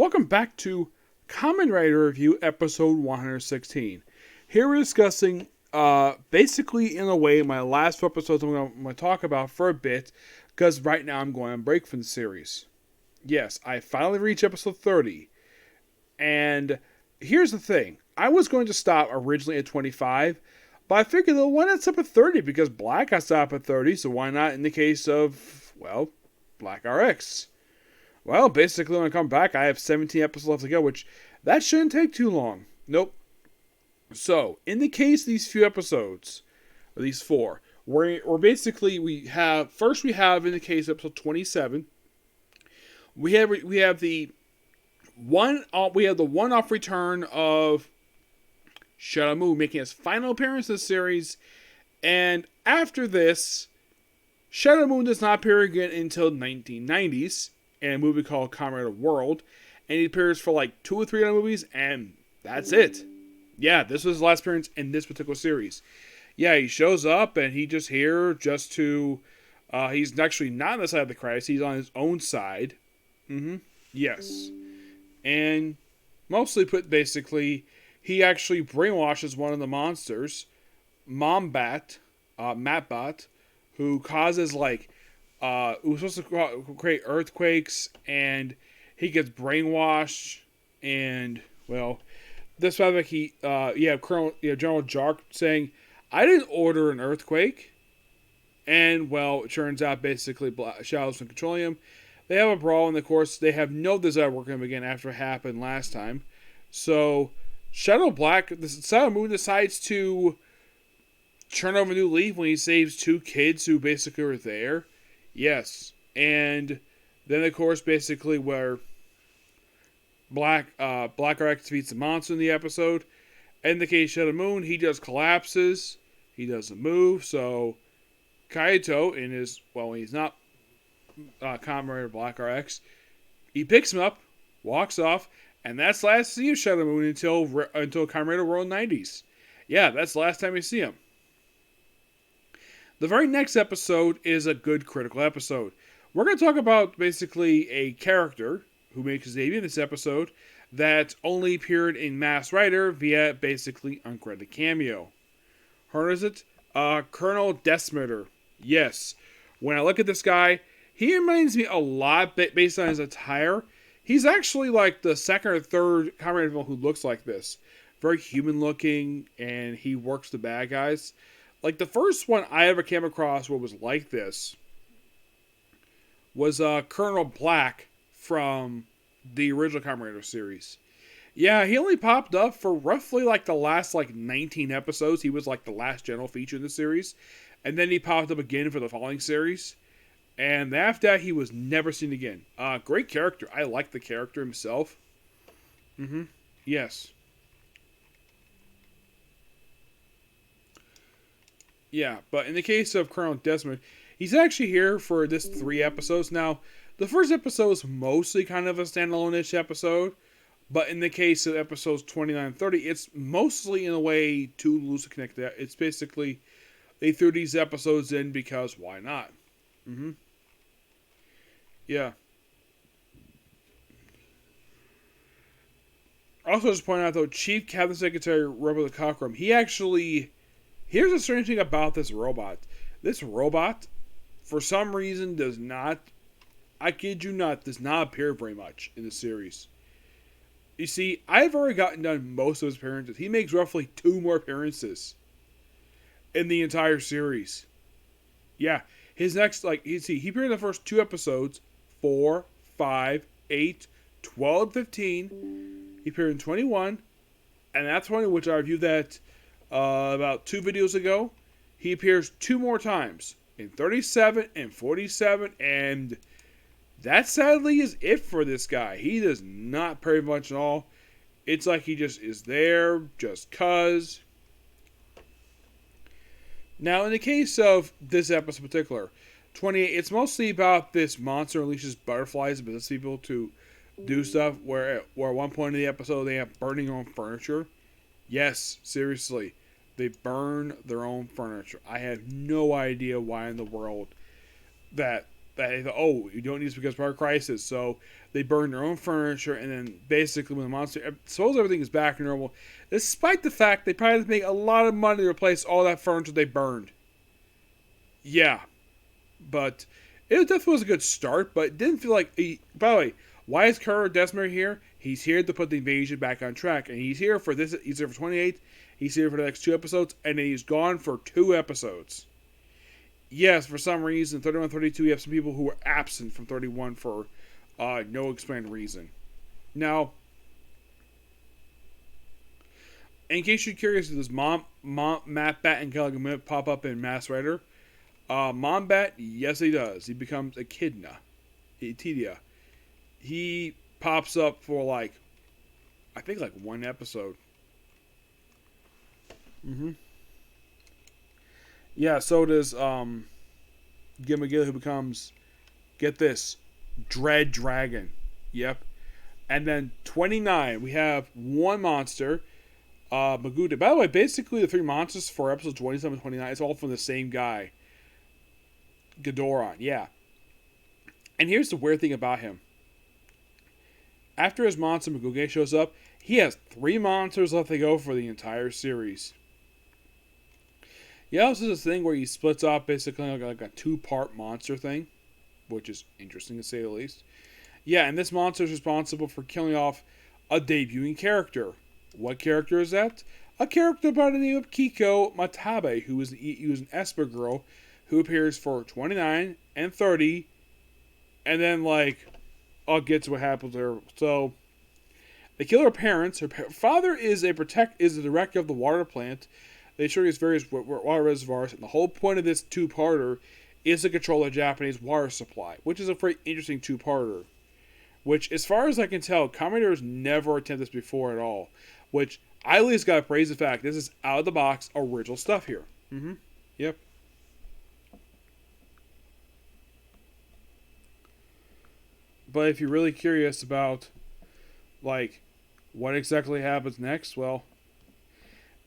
Welcome back to Kamen Rider Review, episode 116. Here we're discussing, basically in a way, my last 2 episodes I'm going to talk about for a bit, because right now I'm going on break from the series. Yes, I finally reached episode 30, and here's the thing. I was going to stop originally at 25, but I figured, though, why not stop at 30? Because Black got stopped at 30, so why not in the case of, well, Black RX? Well, basically, when I come back, I have 17 episodes left to go, which that shouldn't take too long. Nope. So, in the case of these few episodes, or these 4, we're basically, we have in the case of episode 27, we have the one-off return of Shadow Moon making his final appearance in the series, and after this, Shadow Moon does not appear again until 1990s. In a movie called Kamen Rider World, and he appears for like 2 or 3 other movies, and that's it. Yeah, this was his last appearance in this particular series. Yeah, he shows up, and he just here just to, he's actually not on the side of the credits, he's on his own side. Yes. And mostly basically, he actually brainwashes one of the monsters, Mombat, Matbot, who causes like, it was supposed to create earthquakes, and he gets brainwashed, and, well, this time like General Jark saying, I didn't order an earthquake, and, well, it turns out basically Shadow's been controlling him. They have a brawl, and of course, they have no desire to work with him again after what happened last time. So, Shadow Moon decides to turn over a new leaf when he saves 2 kids who basically were there. Yes, and then of course basically where Black RX defeats the monster in the episode. In the case of Shadow Moon, he just collapses. He doesn't move, so Kaito when he's not Kamen Rider Black RX, he picks him up, walks off, and that's the last see of Shadow Moon until Kamen Rider World 90s. Yeah, that's the last time we see him. The very next episode is a good critical episode. We're going to talk about basically a character who makes his debut in this episode that only appeared in Masked Rider via basically uncredited cameo. Who is it? Colonel Desm. Yes. When I look at this guy, he reminds me a lot based on his attire. He's actually like the second or third Kamen Rider villain who looks like this. Very human looking, and he works the bad guys. Like, the first one I ever came across where it was like this was Colonel Black from the original Kamen Rider series. Yeah, he only popped up for roughly like the last 19 episodes. He was like the last general feature in the series. And then he popped up again for the following series. And after that, he was never seen again. Great character. I like the character himself. Yes. Yeah, but in the case of Colonel Desmond, he's actually here for this 3 episodes. Now, the first episode is mostly kind of a standalone-ish episode, but in the case of episodes 29 and 30, it's mostly in a way too loosely connected. It's basically, they threw these episodes in because why not? Yeah. Also, just point out, though, Chief Cabinet Secretary Robert Cockrum, he actually... Here's a strange thing about this robot. This robot, for some reason, does not, I kid you not, does not appear very much in the series. You see, I've already gotten done most of his appearances. He makes roughly 2 more appearances in the entire series. Yeah, his next, he appeared in the first 2 episodes, 4, 5, 8, 12, 15. He appeared in 21, and that's one in which I reviewed that about 2 videos ago. He appears 2 more times in 37 and 47, and that sadly is it for this guy. He does not appear much at all. It's like he just is there just cuz. Now, in the case of this episode in particular, 28, it's mostly about this monster unleashes butterflies and business people to do stuff where at one point in the episode they have burning their own furniture. Yes, seriously. They burn their own furniture. I have no idea why in the world that they thought, oh, you don't need this because of our crisis. So they burned their own furniture, and then basically when the monster, suppose everything is back to normal, despite the fact they probably had to make a lot of money to replace all that furniture they burned. Yeah, but it definitely was a good start, but it didn't feel like... By the way, why is Desm here? He's here to put the invasion back on track, and he's here for this. He's here for 28, he's here for the next 2 episodes, and then he's gone for 2 episodes. Yes, for some reason, 31, 32, you have some people who were absent from 31 for no explained reason. Now, in case you're curious, does Matt Bat and Gilligan pop up in Mass Rider? Mom Bat, yes he does. He becomes Echidna. He pops up for I think 1 episode. Yeah, so does Gil McGill, who becomes, get this, Dread Dragon. Yep. And then 29, we have one monster, Maguda. By the way, basically the 3 monsters for episodes 27 and 29, it's all from the same guy. Ghidorah, yeah. And here's the weird thing about him. After his monster Maguga shows up, he has 3 monsters left to go for the entire series. He also does this thing where he splits off basically like a 2-part monster thing, which is interesting to say the least. Yeah, and this monster is responsible for killing off a debuting character. What character is that? A character by the name of Kiko Matabe, who is an Esper girl, who appears for 29 and 30, and then I'll get to what happens to her. So they kill her parents. Her father is the director of the water plant. They show these various water reservoirs, and the whole point of this 2-parter is to control the Japanese water supply, which is a very interesting 2-parter. Which, as far as I can tell, Kamen Rider's never attempted this before at all. Which, I at least gotta praise the fact this is out of the box original stuff here. Yep. But if you're really curious about, what exactly happens next, well...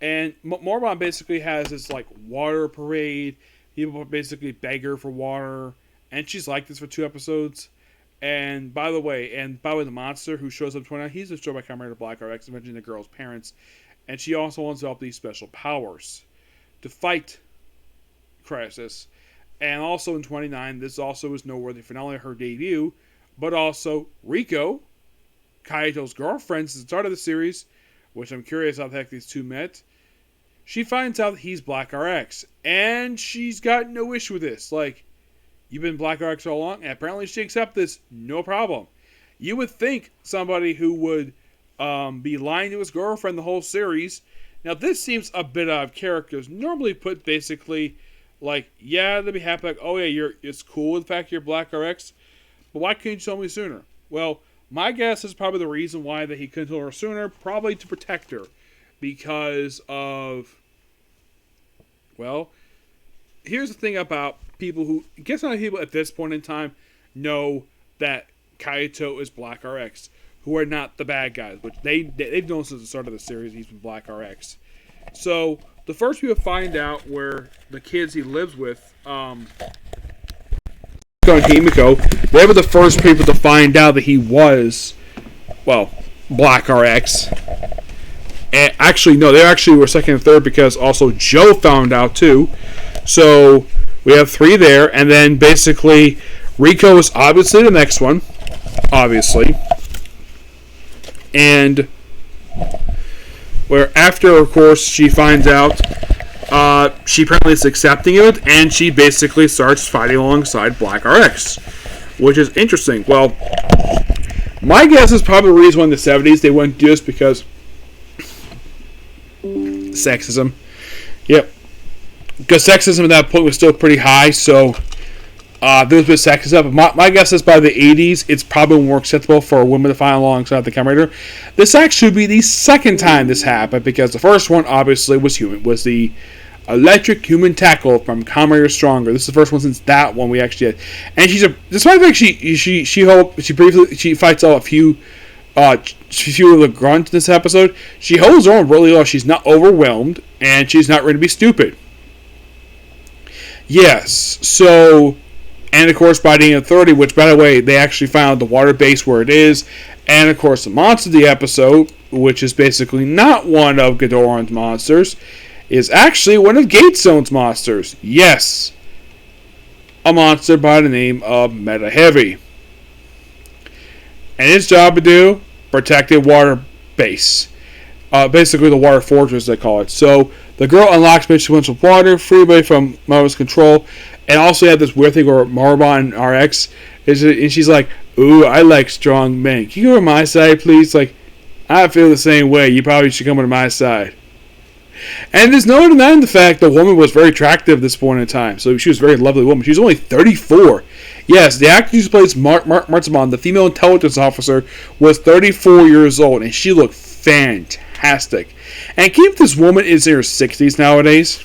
And Morbon basically has this, water parade. People basically beg her for water. And she's like this for 2 episodes. And by the way, the monster who shows up in 29, he's destroyed by Kamen Rider Black RX, mentioning the girl's parents. And she also wants to develop these special powers to fight Crisis. And also in 29, this also is noteworthy for not only her debut, but also Riko, Kaito's girlfriend since the start of the series, which I'm curious how the heck these 2 met. She finds out that he's Black RX, and she's got no issue with this. You've been Black RX all along, and apparently she accepts this, no problem. You would think somebody who would be lying to his girlfriend the whole series. Now, this seems a bit out of character. It's normally put basically, yeah, they'd be happy, oh yeah, it's cool with the fact you're Black RX, but why couldn't you tell me sooner? Well, my guess is probably the reason why that he couldn't tell her sooner, probably to protect her. Because of, well, here's the thing about people who, I guess not people at this point in time know that Kaito is Black RX, who are not the bad guys, which they've known since the start of the series he's been Black RX. So, the first people find out where the kids he lives with, Himiko, they were the first people to find out that he was, Black RX. And actually, no, they actually were second and third because also Joe found out too. So we have 3 there, and then basically Riko is obviously the next one, obviously. And where after, of course, she finds out, she apparently is accepting of it, and she basically starts fighting alongside Black RX, which is interesting. Well, my guess is probably the reason why in the 70s they wouldn't do this because sexism. Yep. Because sexism at that point was still pretty high, so there was a bit of sexism. But my guess is by the 80s, it's probably more acceptable for a woman to fight alongside the Kamen Rider. This actually would be the second time this happened, because the first one, obviously, was the Electric Human Tackle from Kamen Rider Stronger. This is the first one since that one we actually had. And despite the fact she fights out a few of the grunts in this episode, she holds her own really well. She's not overwhelmed, and she's not ready to be stupid. Yes, so And, of course, by the end of 30, which, by the way, they actually found the water base where it is. And, of course, the monster of the episode, which is basically not one of Ghidorah's monsters, is actually one of Gatestone's monsters. Yes. A monster by the name of Meta Heavy. And his job to do, protect a water base. Basically the water fortress, they call it. So, the girl unlocks missions with water, free away from Marvel's control. And also had this weird thing where Marbon RX, and she's like, ooh, I like strong men. Can you go to my side, please? Like, I feel the same way. You probably should come to my side. And there's no denying the fact the woman was very attractive at this point in time. So she was a very lovely woman. She was only 34. Yes, the actress who plays Martzman, the female intelligence officer, was 34 years old. And she looked fantastic. And keep this woman is in her 60s nowadays.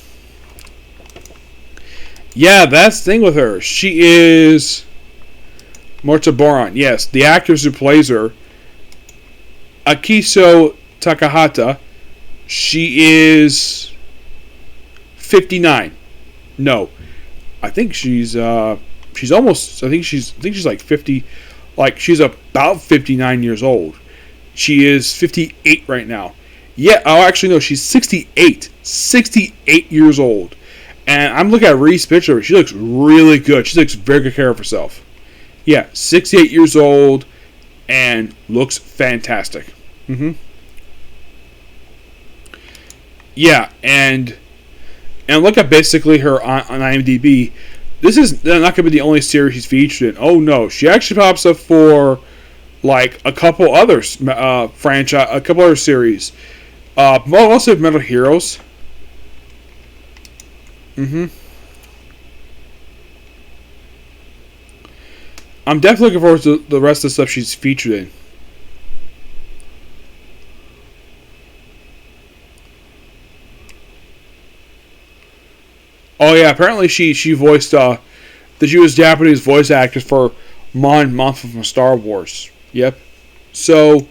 Yeah, that's the thing with her. She is Morta Boron. Yes, the actress who plays her, Akiso Takahata, she is 59. No, I think she's almost. I think she's like 50. Like she's about 59 years old. She is 58 right now. Yeah, oh, actually no, she's 68. 68 years old. And I'm looking at Reese's picture. She looks really good. She takes very good care of herself. Yeah, 68 years old and looks fantastic. Yeah, and look at basically her on IMDb. This is not going to be the only series she's featured in. Oh no, she actually pops up for like a couple other franchise, a couple other series. Also Metal Heroes. I'm definitely looking forward to the rest of the stuff she's featured in. Oh yeah, apparently she voiced that she was Japanese voice actress for Mon Mothma from Star Wars. Yep. So,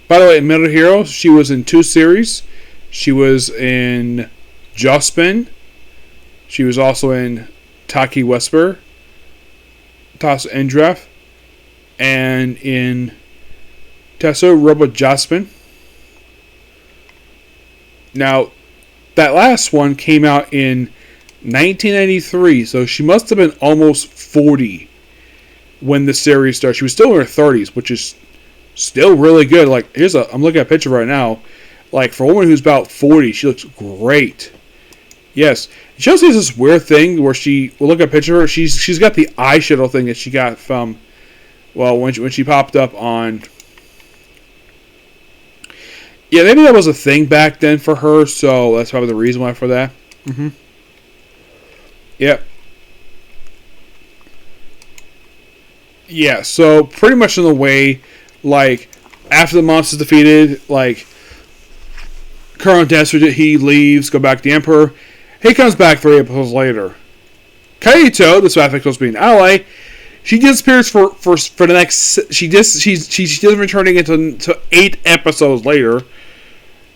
by the way, in Metal Heroes, she was in 2 series. She was in Jospin. She was also in Taki Wesper, Tas Endref, and in Tesso Robo Jospin. Now, that last one came out in 1993, so she must have been almost 40 when the series started. She was still in her 30s, which is still really good. Like, I'm looking at a picture right now. Like, for a woman who's about 40, she looks great. Yes. She also has this weird thing where we'll look at a picture of her. She's got the eyeshadow thing that she got from, well, when she popped up on. Yeah, maybe that was a thing back then for her, so that's probably the reason why for that. Yep. Yeah, so pretty much in the way, like, after the monster's defeated, like, Colonel Desm, he leaves, go back to the Emperor. He comes back 3 episodes later. Kaito, the Swathic supposed to be an ally, she disappears for the next. She doesn't returning until 8 episodes later.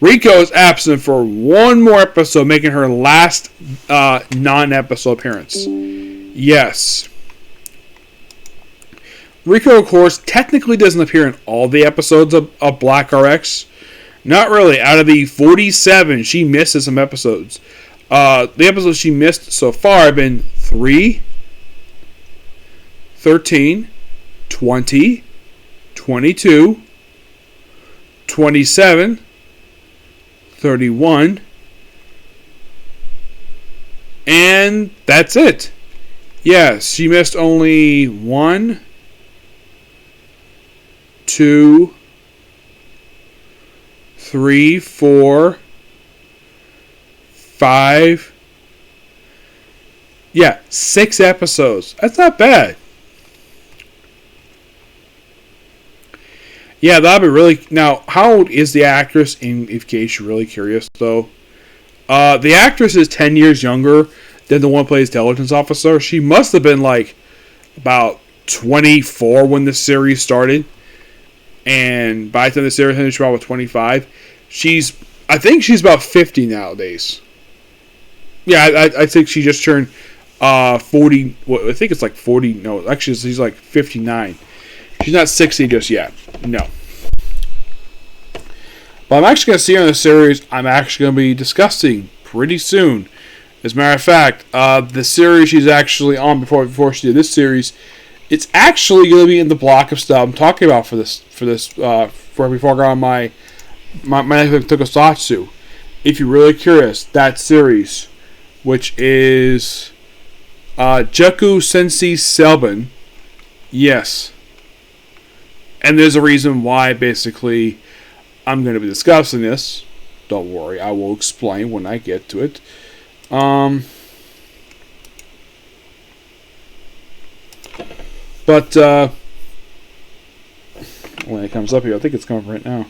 Riko is absent for 1 more episode, making her last non-episode appearance. Yes. Riko, of course, technically doesn't appear in all the episodes of Black RX. Not really. Out of the 47, she misses some episodes. The episodes she missed so far have been 3, 13, 20, 22, 27, 31, and that's it. Yes, she missed only 1, 2, 3, 4, 5. Yeah, 6 episodes. That's not bad. Yeah, that'd be really. Now, how old is the actress? In case you're really curious, though, the actress is 10 years younger than the one who plays intelligence officer. She must have been like about 24 when the series started, and by the time the series ended, she was about 25. I think she's about 50 nowadays. Yeah, I think she just turned 40. Well, I think it's like 40. No, actually, she's like 59. She's not 60 just yet. No. But I'm actually going to see her in the series I'm actually going to be discussing pretty soon. As a matter of fact, the series she's actually on before she did this series, it's actually going to be in the block of stuff I'm talking about for before I got on my Netflix Tokusatsu. If you're really curious, that series, which is Jaku Sensei Selbin, yes. And there's a reason why, basically, I'm going to be discussing this. Don't worry, I will explain when I get to it. But when it comes up here, I think it's coming right now.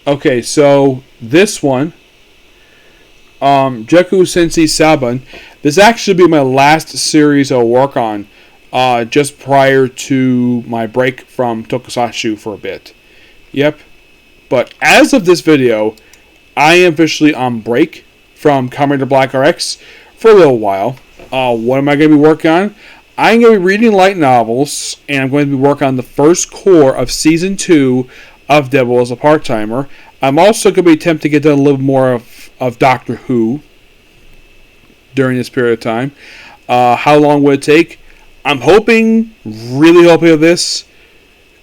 Okay, so this one, Jaku Sensei Saban, this actually be my last series I'll work on, just prior to my break from Tokusatsu for a bit. Yep. But as of this video, I am officially on break from Kamen Black RX for a little while. What am I going to be working on? I'm going to be reading light novels, and I'm going to be working on the first core of Season 2 of Devil as a Part-Timer. I'm also going to be attempting to get done a little more of Doctor Who during this period of time. How long will it take? I'm really hoping of this,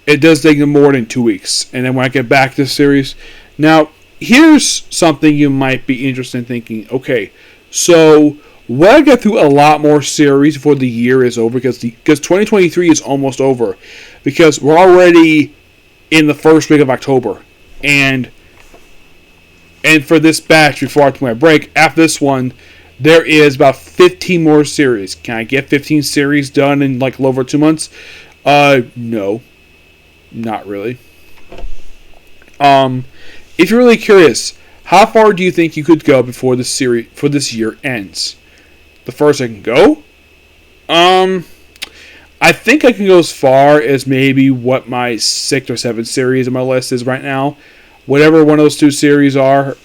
it does take more than 2 weeks. And then when I get back to the series... Now, here's something you might be interested in thinking. Okay, so will I get through a lot more series before the year is over? Because 2023 is almost over. Because we're already in the first week of October. And for this batch, before I take my break, after this one, there is about 15 more series. Can I get 15 series done in like a little over 2 months? No. Not really. If you're really curious, how far do you think you could go before this year ends? The first I can go? I think I can go as far as maybe what my 6 or 7 series on my list is right now. Whatever one of those 2 series are.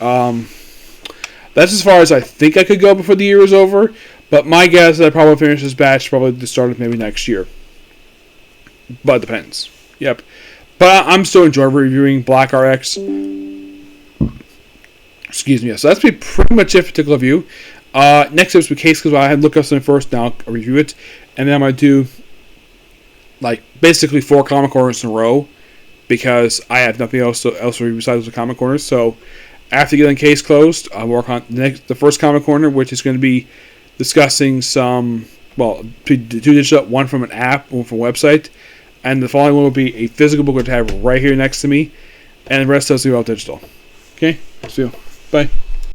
That's as far as I think I could go before the year is over. But my guess is I probably finish this batch probably the start of maybe next year. But it depends. Yep. But I'm still enjoying reviewing Black RX. Excuse me. So that's pretty much it for Tickle Review. Next up is Case because I had to look up something first. Now I'll review it. And then I'm going to do like basically 4 comic corners in a row. Because I have nothing else to review besides the comic corners. So after getting Case closed, I'll work on the first comic corner, which is going to be discussing some, well, 2 digital, one from an app, one from a website. And the following one will be a physical book which I have right here next to me. And the rest of us will be all digital. Okay? See you. Bye.